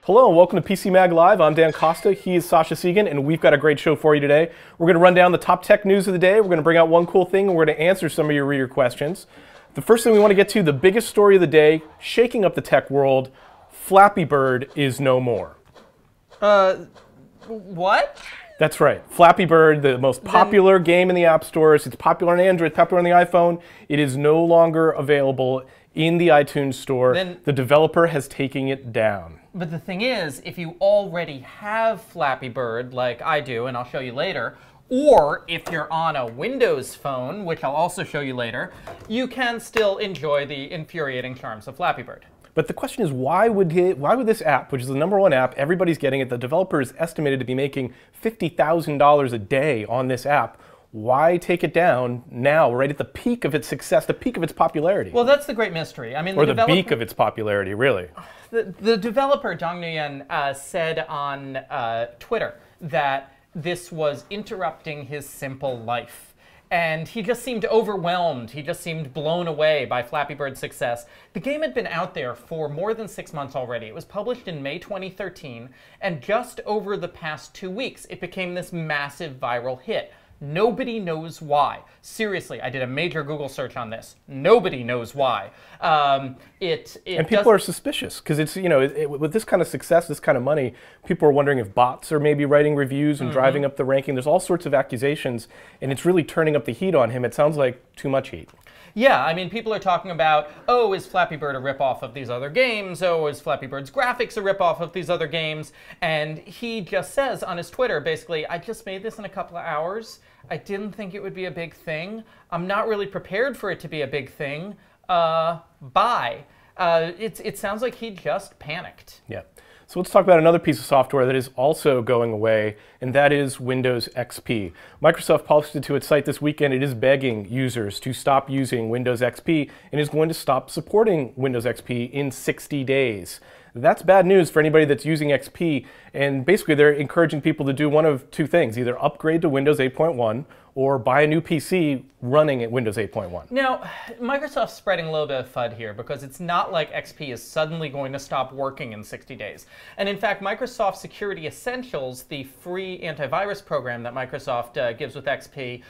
Hello and welcome to PCMag Live. I'm Dan Costa, he is Sascha Segan, and we've got a great show for you today. We're going to run down the top tech news of the day, we're going to bring out one cool thing, and we're going to answer some of your reader questions. The first thing we want to get to, the biggest story of the day, shaking up the tech world, Flappy Bird is no more. What? That's right. Flappy Bird, the most popular game in the app stores. It's popular on Android, popular on the iPhone. It is no longer available in the iTunes store. The developer has taken it down. But the thing is, if you already have Flappy Bird, like I do, and I'll show you later, or if you're on a Windows phone, which I'll also show you later, you can still enjoy the infuriating charms of Flappy Bird. But the question is, why would this app, which is the #1 app, everybody's getting it, the developer is estimated to be making $50,000 a day on this app, why take it down now, right at the peak of its success, the peak of its popularity? Well, that's the great mystery. I mean, or the beak of its popularity, really. The developer, Zhang Nguyen, said on Twitter that this was interrupting his simple life. And he just seemed overwhelmed. He just seemed blown away by Flappy Bird's success. The game had been out there for more than 6 months already. It was published in May 2013, and just over the past 2 weeks, it became this massive viral hit. Nobody knows why. Seriously, I did a major Google search on this. Nobody knows why. And people are suspicious because it's, you know, with this kind of success, this kind of money, people are wondering if bots are maybe writing reviews and driving up the ranking. There's all sorts of accusations, and it's really turning up the heat on him. It sounds like too much heat. Yeah, I mean, people are talking about, oh, is Flappy Bird a ripoff of these other games? Oh, is Flappy Bird's graphics a ripoff of these other games? And he just says on his Twitter, basically, I just made this in a couple of hours. I didn't think it would be a big thing. I'm not really prepared for it to be a big thing. Bye. It sounds like he just panicked. Yeah. So let's talk about another piece of software that is also going away, and that is Windows XP. Microsoft posted to its site this weekend it is begging users to stop using Windows XP and is going to stop supporting Windows XP in 60 days. That's bad news for anybody that's using XP, and basically they're encouraging people to do one of two things, either upgrade to Windows 8.1 or buy a new PC running at Windows 8.1. Now, Microsoft's spreading a little bit of FUD here because it's not like XP is suddenly going to stop working in 60 days. And in fact, Microsoft Security Essentials, the free antivirus program that Microsoft gives with XP,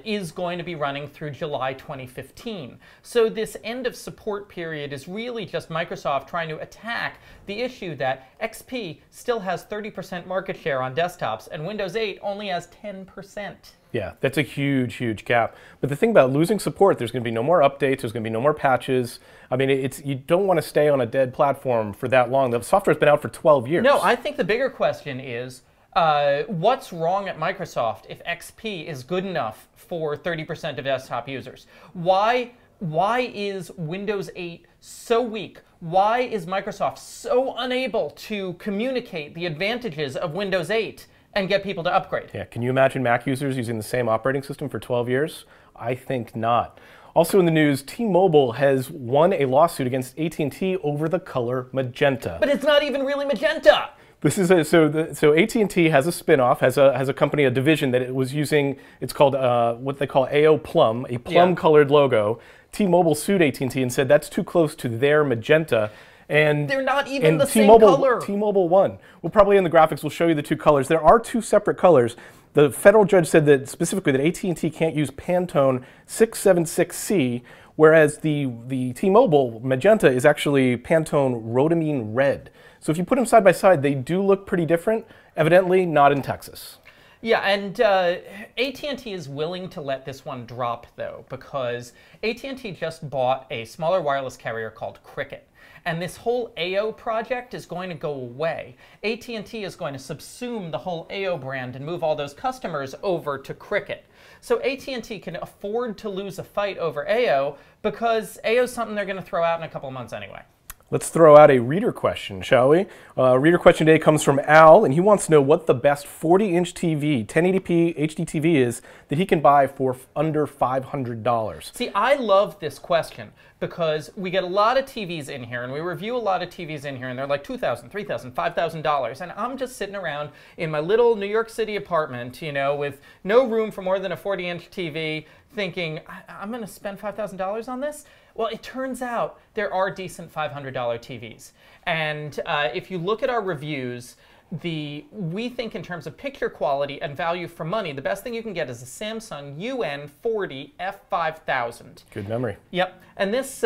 is going to be running through July 2015. So this end of support period is really just Microsoft trying to attack the issue that XP still has 30% market share on desktops and Windows 8 only has 10%. Yeah, that's a huge, huge gap. But the thing about losing support, there's going to be no more updates, there's going to be no more patches. I mean, you don't want to stay on a dead platform for that long. The software's been out for 12 years. No, I think the bigger question is, what's wrong at Microsoft if XP is good enough for 30% of desktop users? Why is Windows 8 so weak? Why is Microsoft so unable to communicate the advantages of Windows 8? And get people to upgrade? Yeah, can you imagine Mac users using the same operating system for 12 years? I think not. Also in the news, T-Mobile has won a lawsuit against AT&T over the color magenta. But it's not even really magenta! This is so AT&T has a spin-off, has a company, a division that it was using. It's called what they call AO Plum, a plum-colored logo. T-Mobile sued AT&T and said that's too close to their magenta. And they're not even the same color. T-Mobile won. Well, probably in the graphics, we'll show you the two colors. There are two separate colors. The federal judge said that specifically that AT&T can't use Pantone 676C, whereas the T-Mobile magenta is actually Pantone rhodamine red. So if you put them side by side, they do look pretty different. Evidently, not in Texas. Yeah, and AT&T is willing to let this one drop, though, because AT&T just bought a smaller wireless carrier called Cricket. And this whole AO project is going to go away. AT&T is going to subsume the whole AO brand and move all those customers over to Cricket. So AT&T can afford to lose a fight over AO because AO is something they're going to throw out in a couple of months anyway. Let's throw out a reader question, shall we? Reader question today comes from Al, and he wants to know what the best 40-inch TV, 1080p HD TV is that he can buy for under $500. See, I love this question because we get a lot of TVs in here, and we review a lot of TVs in here, and they're like $2,000, $3,000, $5,000, and I'm just sitting around in my little New York City apartment, you know, with no room for more than a 40-inch TV, thinking, I'm going to spend $5,000 on this? Well, it turns out there are decent $500 TVs. And if you look at our reviews, we think in terms of picture quality and value for money, the best thing you can get is a Samsung UN40 F5000. Good memory. Yep, and this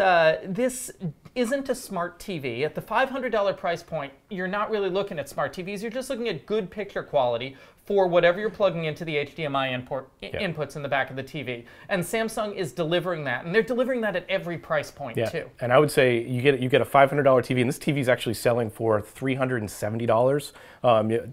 isn't a smart TV. At the $500 price point, you're not really looking at smart TVs. You're just looking at good picture quality for whatever you're plugging into the HDMI inputs in the back of the TV. And Samsung is delivering that, and they're delivering that at every price point too. And I would say you get a $500 TV, and this TV is actually selling for $370.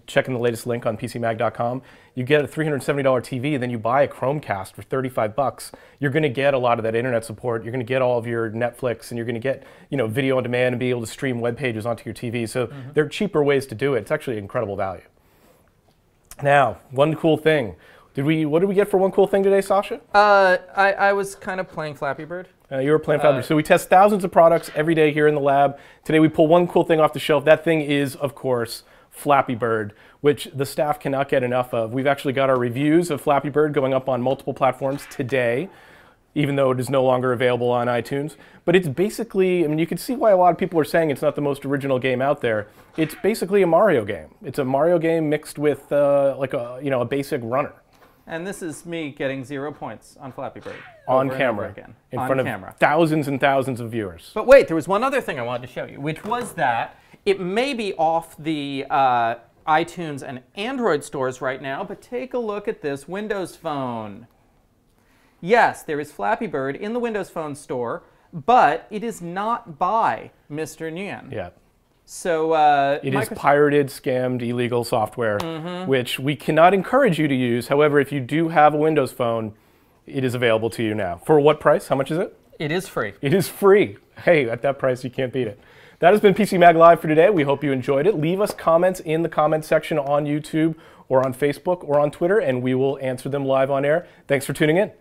Checking the latest link on PCMag.com, you get a $370 TV, and then you buy a Chromecast for $35. You're going to get a lot of that internet support. You're going to get all of your Netflix, and you're going to get video on demand and be able to stream web pages onto your TV. So there are cheaper ways to do it. It's actually incredible value. Now, one cool thing. What did we get for one cool thing today, Sasha? I was kind of playing Flappy Bird. You were playing Flappy Bird. So we test thousands of products every day here in the lab. Today we pull one cool thing off the shelf. That thing is, of course, Flappy Bird, which the staff cannot get enough of. We've actually got our reviews of Flappy Bird going up on multiple platforms today, even though it is no longer available on iTunes. But it's basically, you can see why a lot of people are saying it's not the most original game out there. It's basically a Mario game. It's a Mario game mixed with like a basic runner. And this is me getting 0 points on Flappy Bird. On camera. Again. In front of thousands and thousands of viewers. But wait, there was one other thing I wanted to show you, which was that it may be off the iTunes and Android stores right now, but take a look at this Windows Phone. Yes, there is Flappy Bird in the Windows Phone store, but it is not by Mr. Nguyen. Yeah. So it is pirated, scammed, illegal software, which we cannot encourage you to use. However, if you do have a Windows Phone, it is available to you now. For what price? How much is it? It is free. It is free. Hey, at that price, you can't beat it. That has been PCMag Live for today. We hope you enjoyed it. Leave us comments in the comments section on YouTube or on Facebook or on Twitter, and we will answer them live on air. Thanks for tuning in.